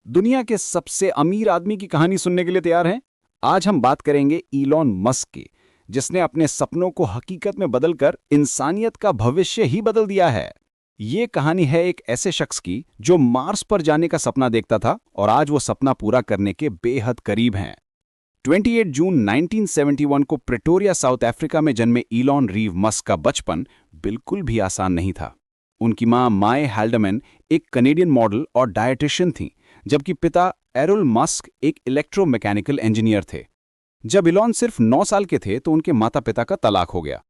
दुनिया के सबसे अमीर आदमी की कहानी सुनने के लिए तैयार हैं? आज हम बात करेंगे इलॉन मस्क की, जिसने अपने सपनों को हकीकत में बदलकर इंसानियत का भविष्य ही बदल दिया है। ये कहानी है एक ऐसे शख्स की जो मार्स पर जाने का सपना देखता था और आज वो सपना पूरा करने के बेहद करीब हैं। 28 जून 1971 को प्रेटोरिया, साउथ अफ्रीका में जन्मे इलॉन रीव मस्क का बचपन बिल्कुल भी आसान नहीं था। उनकी मां माए हाल्डमैन एक कनेडियन मॉडल और डायटिशियन थीं, जबकि पिता एरोल मस्क एक इलेक्ट्रोमैकेनिकल इंजीनियर थे। जब इलॉन सिर्फ 9 साल के थे तो उनके माता पिता का तलाक हो गया।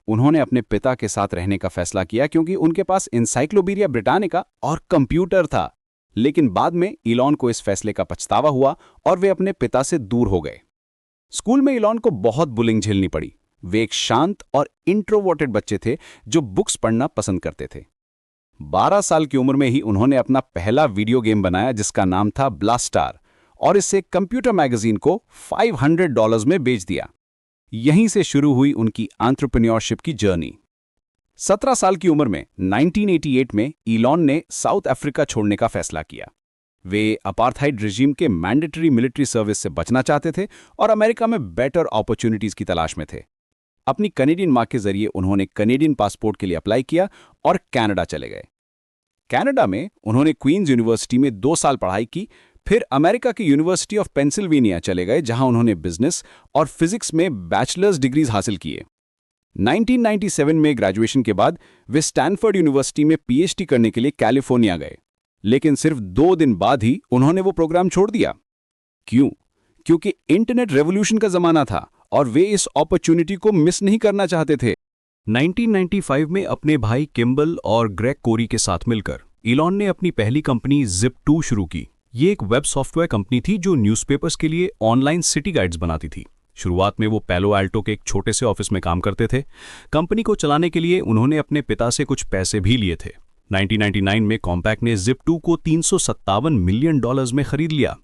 उन्होंने अपने पिता के साथ रहने का फैसला किया क्योंकि उनके पास एनसाइक्लोपीडिया ब्रिटानिका और कंप्यूटर था। लेकिन बाद में इलॉन को इस फैसले का पछतावा हुआ और वे अपने पिता से दूर हो गए। स्कूल में इलॉन को बहुत बुलिंग झेलनी पड़ी। वे एक शांत और इंट्रोवर्टेड बच्चे थे जो बुक्स पढ़ना पसंद करते थे। 12 साल की उम्र में ही उन्होंने अपना पहला वीडियो गेम बनाया जिसका नाम था ब्लास्टार, और इसे कंप्यूटर मैगजीन को $500 में बेच दिया। यहीं से शुरू हुई उनकी एंटरप्रेन्योरशिप की जर्नी। 17 साल की उम्र में 1988 में इलॉन ने साउथ अफ्रीका छोड़ने का फैसला किया। वे अपार्थाइड रिजीम के मैंडेटरी मिलिट्री सर्विस से बचना चाहते थे और अमेरिका में बेटर अपॉर्चुनिटीज की तलाश में थे। अपनी कनेडियन मां के जरिए उन्होंने कनेडियन पासपोर्ट के लिए अप्लाई किया और कनाडा चले गए। कनाडा में उन्होंने क्वींस यूनिवर्सिटी में 2 साल पढ़ाई की, फिर अमेरिका की यूनिवर्सिटी ऑफ पेंसिल्वेनिया चले गए जहां उन्होंने बिजनेस और फिजिक्स में बैचलर्स डिग्रीज हासिल किए। 1997 में ग्रेजुएशन के बाद वे स्टैनफोर्ड यूनिवर्सिटी में पीएचडी करने के लिए कैलिफोर्निया गए, लेकिन सिर्फ 2 दिन बाद ही उन्होंने वो प्रोग्राम छोड़ दिया। क्यों? क्योंकि इंटरनेट रेवोल्यूशन का जमाना था और वे इस अपॉर्चुनिटी को मिस नहीं करना चाहते थे। 1995 में अपने भाई किम्बल और ग्रेग कोरी के साथ मिलकर इलॉन ने अपनी पहली कंपनी Zip2 शुरू की। ये एक वेब सॉफ्टवेयर कंपनी थी जो न्यूज़पेपर्स के लिए ऑनलाइन सिटी गाइड्स बनाती थी। शुरुआत में वो पैलो अल्टो के एक छोटे से ऑफिस में काम करते थे। कंपनी को चलाने के लिए उन्होंने अपने पिता से कुछ पैसे भी लिए थे। 1999 में कॉम्पैक्ट ने Zip2 को $357 मिलियन में खरीद लिया।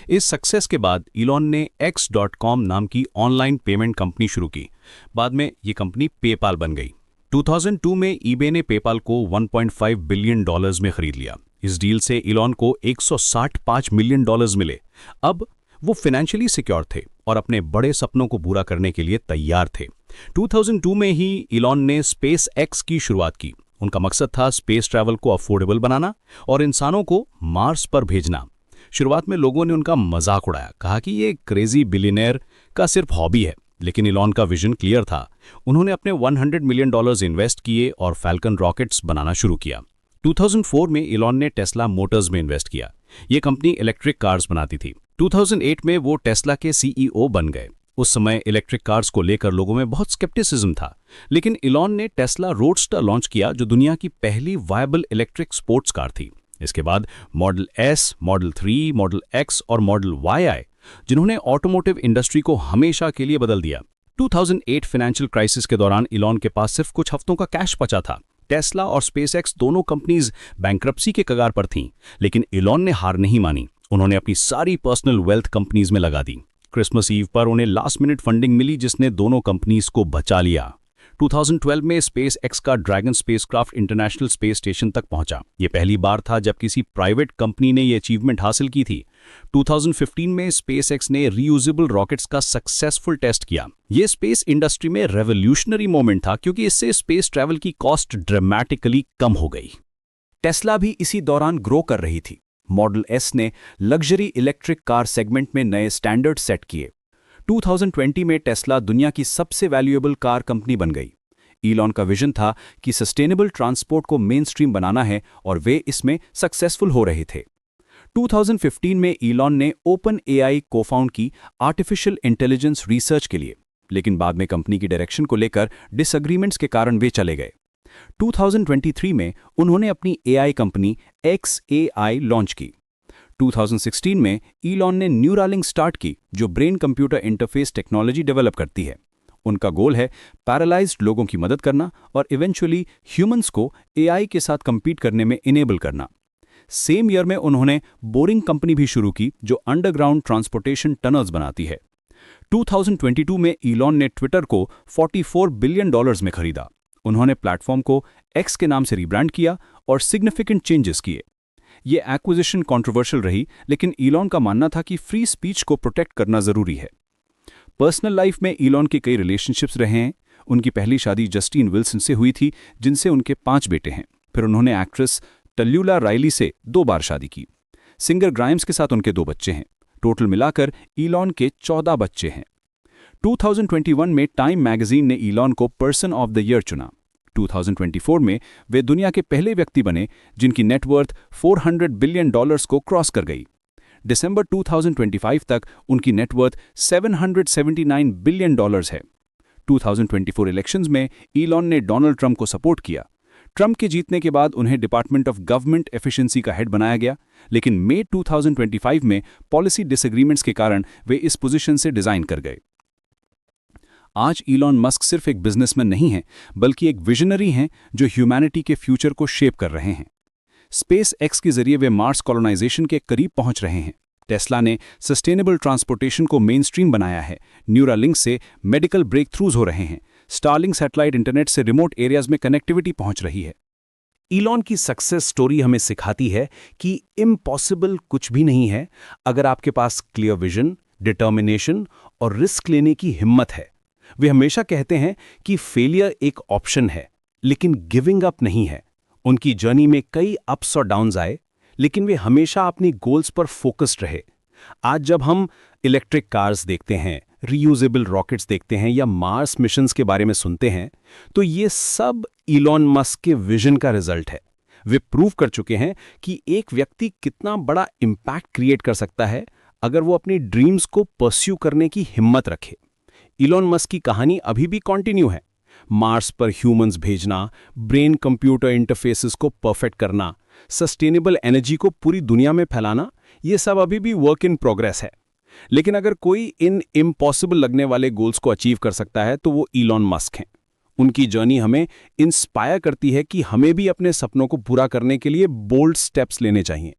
इस सक्सेस के बाद इलॉन ने X.com नाम की ऑनलाइन पेमेंट कंपनी शुरू की। बाद में ये कंपनी पेपाल बन गई। 2002 में ईबे ने पेपाल को $1.5 बिलियन में खरीद लिया। इस डील से इलॉन को $165 मिलियन मिले। अब वो फाइनेंशियली सिक्योर थे और अपने बड़े सपनों को पूरा करने के लिए तैयार थे। 2002 में ही इलॉन ने स्पेस एक्स की शुरुआत की। उनका मकसद था स्पेस ट्रैवल को अफोर्डेबल बनाना और इंसानों को मार्स पर भेजना। शुरुआत में लोगों ने उनका मजाक उड़ाया, कहा कि ये क्रेजी बिलियनेयर का सिर्फ हॉबी है, लेकिन इलॉन का विजन क्लियर था। उन्होंने अपने $100 मिलियन इन्वेस्ट किए और फैल्कन रॉकेट्स बनाना शुरू किया। 2004 में इलॉन ने टेस्ला मोटर्स में इन्वेस्ट किया। ये कंपनी इलेक्ट्रिक कार्स बनाती थी। 2008 में वो टेस्ला के सीईओ बन गए। उस समय इलेक्ट्रिक कार्स को लेकर लोगों में बहुत स्केप्टिसिज्म था, लेकिन इलॉन ने टेस्ला रोडस्टर लॉन्च किया जो दुनिया की पहली वायबल इलेक्ट्रिक स्पोर्ट्स कार थी। इसके बाद model S, model 3, model x और मॉडल वाई आए, जिन्होंने ऑटोमोटिव इंडस्ट्री को हमेशा के लिए बदल दिया। 2008 फाइनेंशियल क्राइसिस के दौरान इलॉन के पास सिर्फ कुछ हफ्तों का कैश बचा था। टेस्ला और स्पेसएक्स दोनों कंपनीज बैंक्रप्सी के कगार पर थीं, लेकिन इलॉन ने हार नहीं मानी। उन्होंने अपनी सारी पर्सनल वेल्थ कंपनीज में लगा दी। क्रिसमस ईव पर उन्हें लास्ट मिनट फंडिंग मिली जिसने दोनों कंपनीज को बचा लिया। 2012 में स्पेस एक्स का dragon spacecraft international space station तक पहुंचा। यह पहली बार था जब किसी प्राइवेट कंपनी ने यह अचीवमेंट हासिल की थी। 2015 में स्पेस एक्स ने रीयूजेबल रॉकेट्स का सक्सेसफुल टेस्ट किया। यह स्पेस इंडस्ट्री में रेवोल्यूशनरी मोमेंट था क्योंकि इससे स्पेस ट्रैवल की कॉस्ट ड्रामेटिकली कम हो गई। टेस्ला भी इसी दौरान ग्रो कर रही थी। मॉडल एस ने लग्जरी इलेक्ट्रिक कार सेगमेंट में नए स्टैंडर्ड सेट किए। 2020 में टेस्ला दुनिया की सबसे वैल्यूएबल कार कंपनी बन गई। इलॉन का विजन था कि सस्टेनेबल ट्रांसपोर्ट को मेन स्ट्रीम बनाना है और वे इसमें सक्सेसफुल हो रहे थे। 2015 में इलॉन ने ओपन एआई को-फाउंड की आर्टिफिशियल इंटेलिजेंस रिसर्च के लिए, लेकिन बाद में कंपनी की डायरेक्शन को लेकर डिसएग्रीमेंट्स के कारण वे चले गए। 2023 में उन्होंने अपनी एआई कंपनी XAI लॉन्च की। 2016 में इलॉन ने न्यूरालिंक स्टार्ट की जो brain computer interface technology develop करती है। उनका गोल है पैरालाइज्ड लोगों की मदद करना और इवेंचुअली ह्यूमंस को एआई के साथ compete करने में इनेबल करना। सेम ईयर में उन्होंने बोरिंग कंपनी भी शुरू की जो अंडरग्राउंड ट्रांसपोर्टेशन टनल्स बनाती है। 2022 में इलॉन ने ट्विटर को $44 बिलियन में खरीदा। उन्होंने प्लेटफॉर्म को एक्स के नाम से रिब्रांड किया और सिग्निफिकेंट चेंजेस किए। ये एक्विजिशन कंट्रोवर्शियल रही, लेकिन ईलॉन का मानना था कि फ्री स्पीच को प्रोटेक्ट करना जरूरी है। पर्सनल लाइफ में ईलॉन के कई रिलेशनशिप्स रहे हैं। उनकी पहली शादी जस्टिन विल्सन से हुई थी, जिनसे उनके 5 बेटे हैं। फिर उन्होंने एक्ट्रेस टल्यूला राइली से 2 बार शादी की। सिंगर ग्राइम्स के साथ उनके 2 बच्चे हैं। टोटल मिलाकर ईलॉन के 14 बच्चे हैं। 2021 में टाइम मैगजीन ने ईलॉन को पर्सन ऑफ द ईयर चुना। 2024 में वे दुनिया के पहले व्यक्ति बने जिनकी नेटवर्थ $400 बिलियन को क्रॉस कर गई। दिसंबर 2025 तक उनकी नेटवर्थ $779 बिलियन है। 2024 इलेक्शंस में ईलॉन ने डोनाल्ड ट्रंप को सपोर्ट किया। ट्रंप के जीतने के बाद उन्हें डिपार्टमेंट ऑफ गवर्नमेंट एफिशिएंसी का हेड बनाया गया, लेकिन मई 2025 में पॉलिसी डिसएग्रीमेंट्स के कारण वे इस पोजीशन से डिजाइन कर गए। आज ईलॉन मस्क सिर्फ एक बिजनेसमैन नहीं है, बल्कि एक विजनरी हैं जो ह्यूमैनिटी के फ्यूचर को शेप कर रहे हैं। स्पेस एक्स के जरिए वे मार्स कॉलोनाइजेशन के करीब पहुंच रहे हैं। टेस्ला ने सस्टेनेबल ट्रांसपोर्टेशन को मेन स्ट्रीम बनाया है। न्यूरालिंक से मेडिकल ब्रेक थ्रूज हो रहे हैं। स्टारलिंक सैटेलाइट इंटरनेट से रिमोट एरियाज में कनेक्टिविटी पहुंच रही है। ईलॉन की सक्सेस स्टोरी हमें सिखाती है कि इम्पॉसिबल कुछ भी नहीं है, अगर आपके पास क्लियर विजन, डिटर्मिनेशन और रिस्क लेने की हिम्मत है। वे हमेशा कहते हैं कि फेलियर एक ऑप्शन है, लेकिन गिविंग अप नहीं है। उनकी जर्नी में कई अप्स और डाउन्स आए, लेकिन वे हमेशा अपनी गोल्स पर फोकस्ड रहे। आज जब हम इलेक्ट्रिक कार्स देखते हैं, रीयूजेबल रॉकेट्स देखते हैं या मार्स मिशंस के बारे में सुनते हैं, तो ये सब ईलॉन मस्क के विजन का रिजल्ट है। वे प्रूव कर चुके हैं कि एक व्यक्ति कितना बड़ा इम्पैक्ट क्रिएट कर सकता है अगर वो अपनी ड्रीम्स को परस्यू करने की हिम्मत रखे। ईलॉन मस्क की कहानी अभी भी कंटिन्यू है। मार्स पर ह्यूमंस भेजना, ब्रेन कंप्यूटर इंटरफेसेस को परफेक्ट करना, सस्टेनेबल एनर्जी को पूरी दुनिया में फैलाना, ये सब अभी भी वर्क इन प्रोग्रेस है। लेकिन अगर कोई इन इम्पॉसिबल लगने वाले गोल्स को अचीव कर सकता है तो वो ईलॉन मस्क हैं। उनकी जर्नी हमें इंस्पायर करती है कि हमें भी अपने सपनों को पूरा करने के लिए बोल्ड स्टेप्स लेने चाहिए।